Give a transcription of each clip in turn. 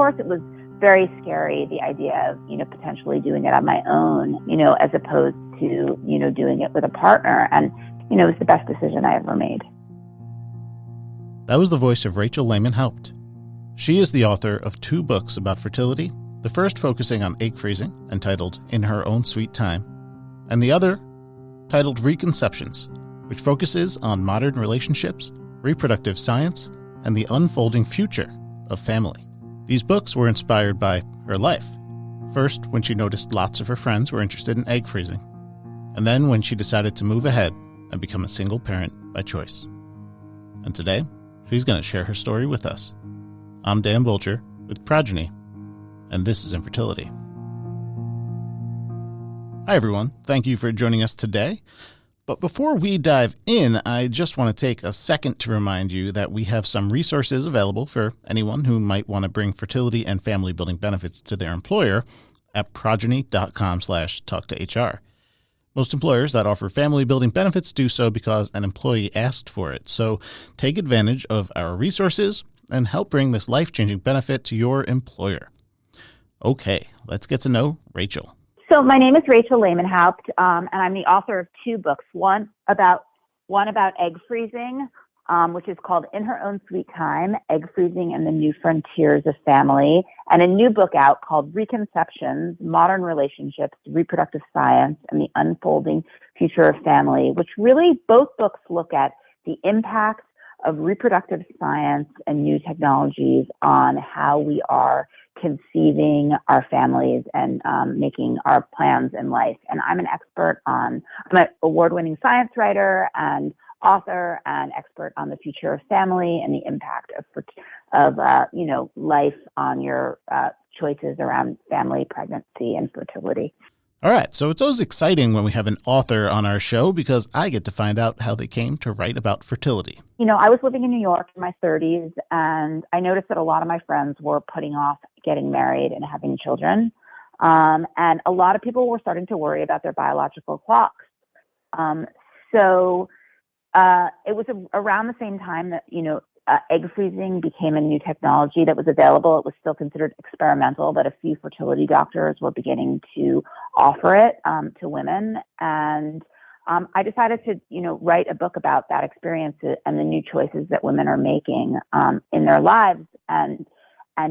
course, it was very scary, the idea of, potentially doing it on my own, as opposed to, doing it with a partner. And, it was the best decision I ever made. That was the voice of Rachel Lehmann-Haupt. She is the author of 2 books about fertility, the first focusing on egg freezing, entitled In Her Own Sweet Time, and the other titled Reconceptions, which focuses on modern relationships, reproductive science, and the unfolding future of family. These books were inspired by her life. First, when she noticed lots of her friends were interested in egg freezing, and then when she decided to move ahead and become a single parent by choice. And today, she's going to share her story with us. I'm Dan Bulger with Progyny, and this is Infertility. Hi, everyone. Thank you for joining us today. But before we dive in, I just want to take a second to remind you that we have some resources available for anyone who might want to bring fertility and family building benefits to their employer at progyny.com/talktohr. Most employers that offer family building benefits do so because an employee asked for it. So take advantage of our resources and help bring this life-changing benefit to your employer. Okay, let's get to know Rachel. So my name is Rachel Lehmann-Haupt, and I'm the author of 2 books. One about egg freezing, which is called In Her Own Sweet Time, Egg Freezing and the New Frontiers of Family, and a new book out called Reconceptions, Modern Relationships, Reproductive Science, and the Unfolding Future of Family, which really both books look at the impact of reproductive science and new technologies on how we are conceiving our families and making our plans in life. And I'm an award-winning science writer and author and expert on the future of family and the impact of life on your choices around family, pregnancy, and fertility. All right, so it's always exciting when we have an author on our show because I get to find out how they came to write about fertility. I was living in New York in my 30s, and I noticed that a lot of my friends were putting off getting married and having children. And a lot of people were starting to worry about their biological clocks. So it was around the same time that, egg freezing became a new technology that was available. It was still considered experimental, but a few fertility doctors were beginning to offer it to women. And I decided to, write a book about that experience and the new choices that women are making in their lives. And I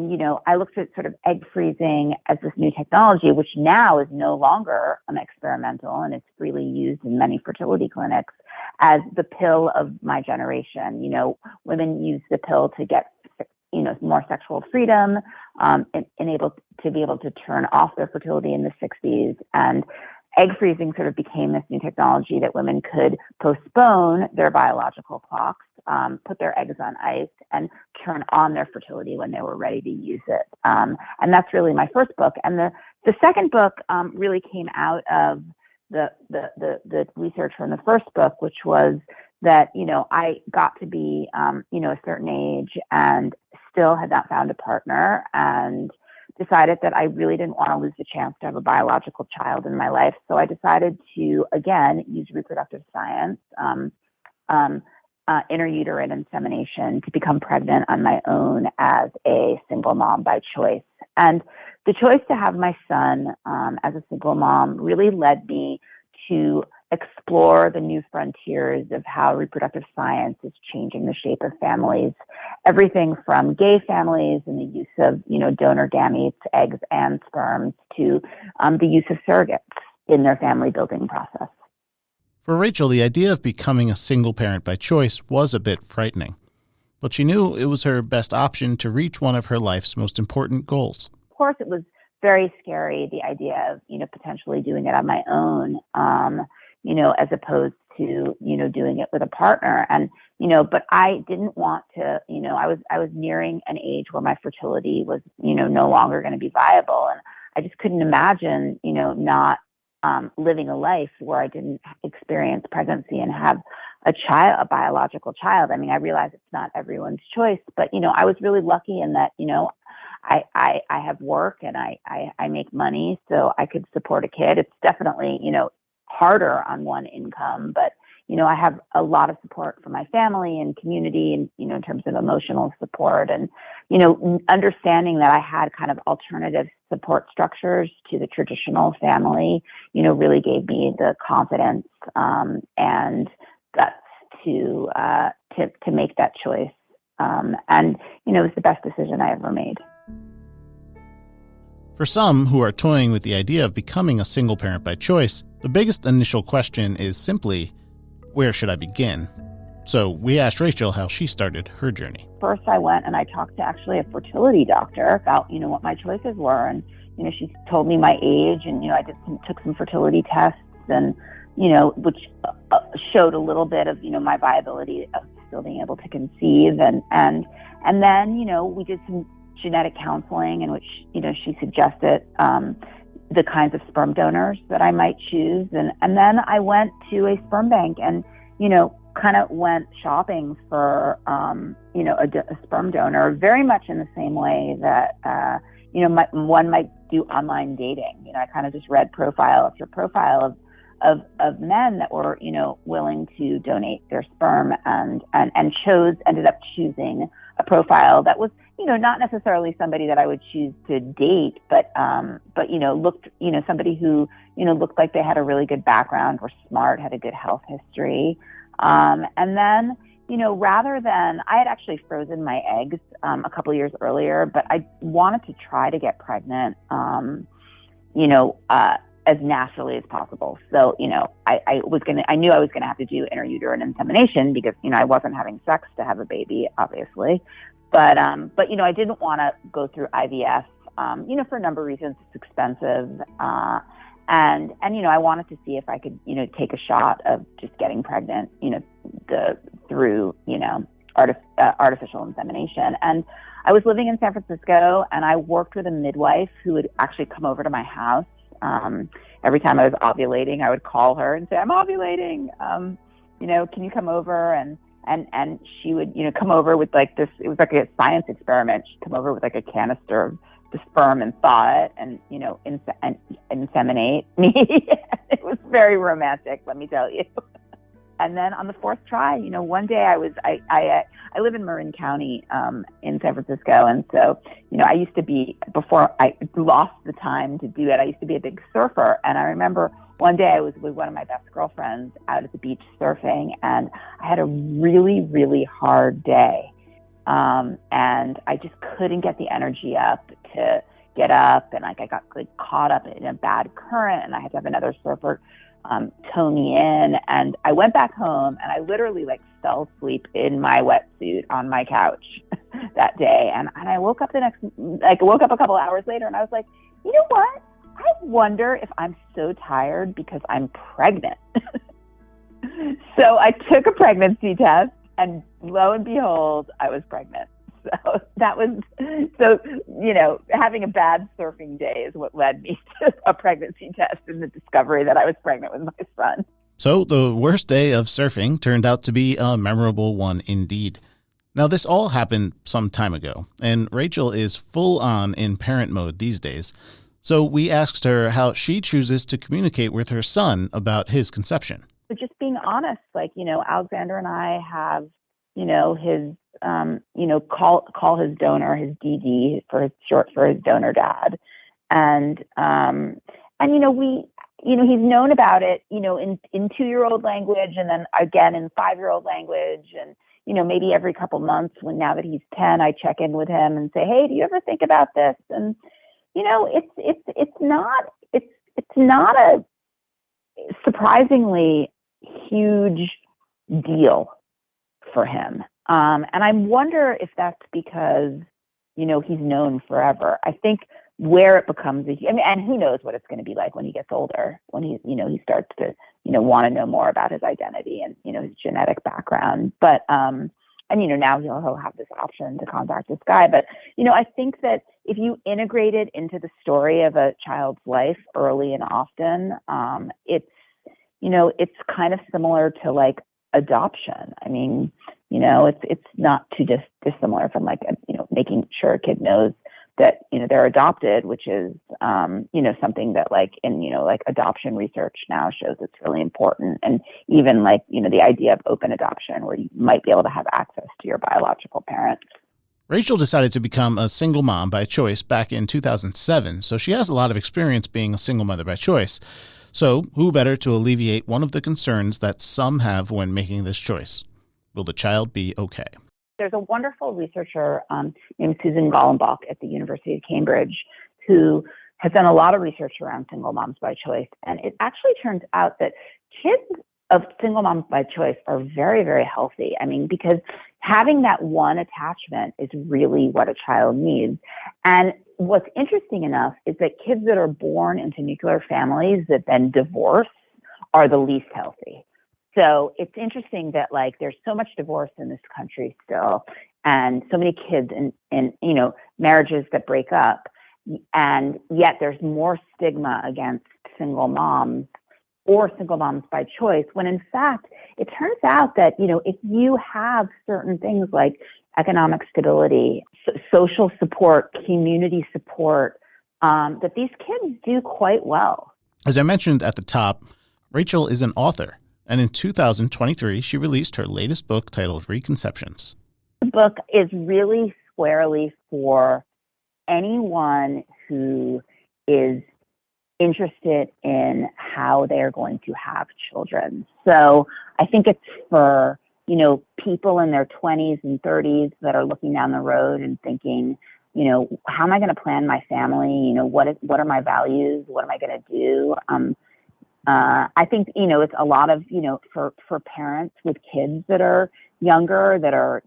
looked at sort of egg freezing as this new technology, which now is no longer experimental, and it's freely used in many fertility clinics, as the pill of my generation. Women use the pill to get, more sexual freedom, and able to turn off their fertility in the 60s. And egg freezing sort of became this new technology that women could postpone their biological clocks, put their eggs on ice, and turn on their fertility when they were ready to use it. And that's really my first book. And the second book really came out of the research from the first book, which was that, I got to be, a certain age and still had not found a partner, and decided that I really didn't want to lose the chance to have a biological child in my life. So I decided to, again, use reproductive science, intrauterine insemination, to become pregnant on my own as a single mom by choice. And the choice to have my son as a single mom really led me to explore the new frontiers of how reproductive science is changing the shape of families. Everything from gay families and the use of, donor gametes, eggs and sperms, to the use of surrogates in their family building process. For Rachel, the idea of becoming a single parent by choice was a bit frightening, but she knew it was her best option to reach one of her life's most important goals. Of course, it was very scary, the idea of, potentially doing it on my own, as opposed to, doing it with a partner. And, but I didn't want to, I was nearing an age where my fertility was, no longer going to be viable. And I just couldn't imagine, not living a life where I didn't experience pregnancy and have a biological child. I mean, I realize it's not everyone's choice, but, I was really lucky in that, I have work and I make money so I could support a kid. It's definitely, harder on one income, but, I have a lot of support from my family and community and, in terms of emotional support. And, understanding that I had kind of alternative support structures to the traditional family, really gave me the confidence and guts to make that choice. And it was the best decision I ever made. For some who are toying with the idea of becoming a single parent by choice, the biggest initial question is simply, where should I begin? So we asked Rachel how she started her journey. First, I went and I talked to actually a fertility doctor about, what my choices were. And, she told me my age, and, I took some fertility tests, and, which showed a little bit of, my viability of still being able to conceive. And then, we did some genetic counseling in which, she suggested the kinds of sperm donors that I might choose. And then I went to a sperm bank and, kind of went shopping for, a sperm donor, very much in the same way that, one might do online dating. I kind of just read profile after profile of men that were, willing to donate their sperm and ended up choosing a profile that was, not necessarily somebody that I would choose to date, but looked, somebody who, looked like they had a really good background, were smart, had a good health history. And then, rather than, I had actually frozen my eggs a couple years earlier, but I wanted to try to get pregnant, as naturally as possible. So, I knew I was going to have to do intrauterine insemination because, I wasn't having sex to have a baby, obviously. But I didn't want to go through IVF, for a number of reasons. It's expensive. And I wanted to see if I could, take a shot of just getting pregnant, through, artificial insemination. And I was living in San Francisco, and I worked with a midwife who would actually come over to my house. Every time I was ovulating, I would call her and say, I'm ovulating. Can you come over? And she would, come over with like this, it was like a science experiment. She'd come over with like a canister of the sperm and thaw it and, inseminate me. It was very romantic, let me tell you. And then on the fourth try, one day I live in Marin County in San Francisco. And so, I used to be, before I lost the time to do it, I used to be a big surfer. And I remember one day I was with one of my best girlfriends out at the beach surfing, and I had a really, really hard day. And I just couldn't get the energy up to get up. And I got caught up in a bad current, and I had to have another surfer tow me in. And I went back home, and I literally fell asleep in my wetsuit on my couch that day. And I woke up a couple hours later, and I was like, you know what? I wonder if I'm so tired because I'm pregnant. So I took a pregnancy test, and lo and behold, I was pregnant. So having a bad surfing day is what led me to a pregnancy test and the discovery that I was pregnant with my son. So the worst day of surfing turned out to be a memorable one indeed. Now, this all happened some time ago, and Rachel is full on in parent mode these days. So we asked her how she chooses to communicate with her son about his conception. So just being honest, Alexander and I have, his, call his donor, his DD for his short for his donor dad. And he's known about it, in 2-year-old language, and then again in 5-year-old language. And, maybe every couple months now that he's 10, I check in with him and say, hey, do you ever think about this? And, it's not a surprisingly huge deal for him. And I wonder if that's because, he's known forever. I think where it becomes and who knows what it's going to be like when he gets older, when he starts to, want to know more about his identity and, his genetic background. But, now he'll have this option to contact this guy. But, I think that if you integrate it into the story of a child's life early and often, it's kind of similar to adoption. I mean, it's not too dissimilar from making sure a kid knows that, they're adopted, which is, something that in adoption research now shows it's really important. And even the idea of open adoption where you might be able to have access to your biological parents. Rachel decided to become a single mom by choice back in 2007, so she has a lot of experience being a single mother by choice. So, who better to alleviate one of the concerns that some have when making this choice? Will the child be okay? There's a wonderful researcher named Susan Gollenbach at the University of Cambridge who has done a lot of research around single moms by choice. And it actually turns out that kids of single moms by choice are very, very healthy. I mean, because having that one attachment is really what a child needs. And what's interesting enough is that kids that are born into nuclear families that then divorce are the least healthy. So it's interesting that like there's so much divorce in this country still, and so many kids in marriages that break up, and yet there's more stigma against single moms or single moms by choice, when in fact, it turns out that, if you have certain things like economic stability, social support, community support, that these kids do quite well. As I mentioned at the top, Rachel is an author, and in 2023, she released her latest book titled Reconceptions. The book is really squarely for anyone who is interested in how they're going to have children. So I think it's for, people in their 20s and 30s that are looking down the road and thinking, how am I going to plan my family? What are my values? What am I going to do? I think, it's a lot of, for parents with kids that are younger, that are,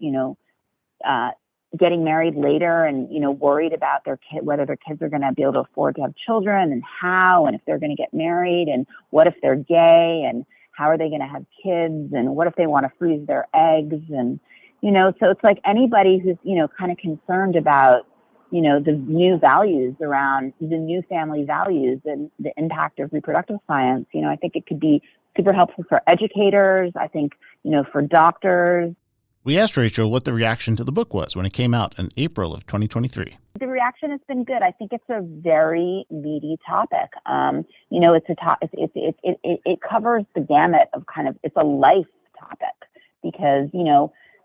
getting married later and, worried about their kid, whether their kids are going to be able to afford to have children and how, and if they're going to get married, and what if they're gay, and how are they going to have kids, and what if they want to freeze their eggs, and, so it's like anybody who's, kind of concerned about, the new values around the new family values and the impact of reproductive science. I think it could be super helpful for educators. I think, for doctors. We asked Rachel what the reaction to the book was when it came out in April of 2023. The reaction has been good. I think it's a very meaty topic. It covers the gamut of it's a life topic because,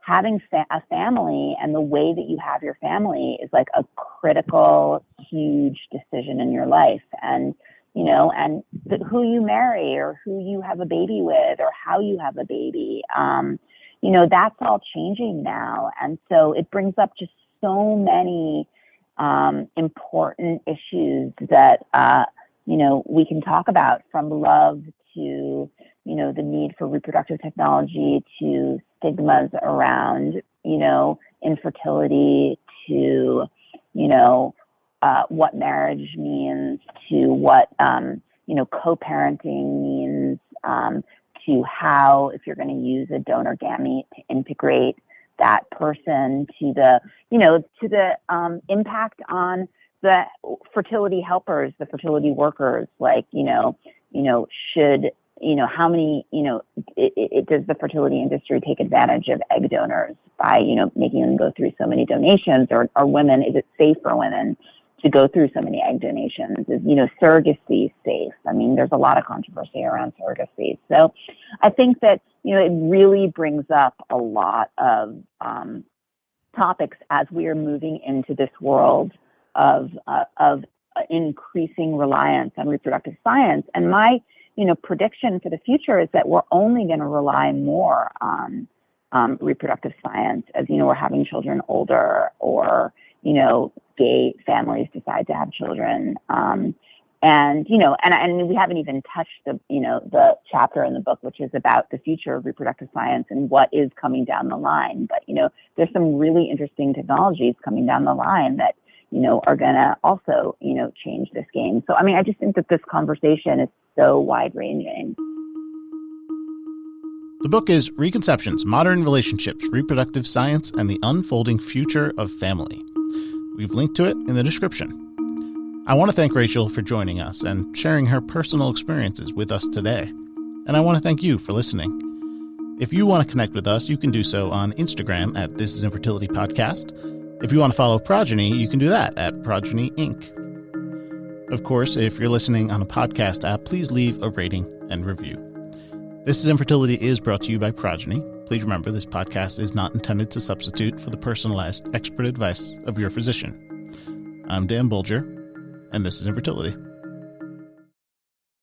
having a family and the way that you have your family is like a critical, huge decision in your life. And, who you marry or who you have a baby with or how you have a baby, that's all changing now. And so it brings up just so many important issues that, we can talk about, from love to, the need for reproductive technology to stigmas around, infertility to, what marriage means to what, co-parenting means, to how, if you're going to use a donor gamete, to integrate that person, to the impact on the fertility helpers, the fertility workers, like, should, how many, does the fertility industry take advantage of egg donors by, making them go through so many donations, or are women, is it safe for women to go through so many egg donations? Is, surrogacy safe? I mean, there's a lot of controversy around surrogacy. So I think that, it really brings up a lot of topics as we are moving into this world of increasing reliance on reproductive science. And my, prediction for the future is that we're only going to rely more on reproductive science as, we're having children older, or, gay families decide to have children. And we haven't even touched the chapter in the book, which is about the future of reproductive science and what is coming down the line. But, there's some really interesting technologies coming down the line that, are going to also, change this game. So, I just think that this conversation is so wide ranging. The book is Reconceptions, Modern Relationships, Reproductive Science, and the Unfolding Future of Family. We've linked to it in the description. I want to thank Rachel for joining us and sharing her personal experiences with us today. And I want to thank you for listening. If you want to connect with us, you can do so on Instagram at This Is Infertility Podcast. If you want to follow Progyny, you can do that at Progyny Inc. Of course, if you're listening on a podcast app, please leave a rating and review. This is Infertility is brought to you by Progyny. Please remember this podcast is not intended to substitute for the personalized expert advice of your physician. I'm Dan Bulger, and this is Infertility.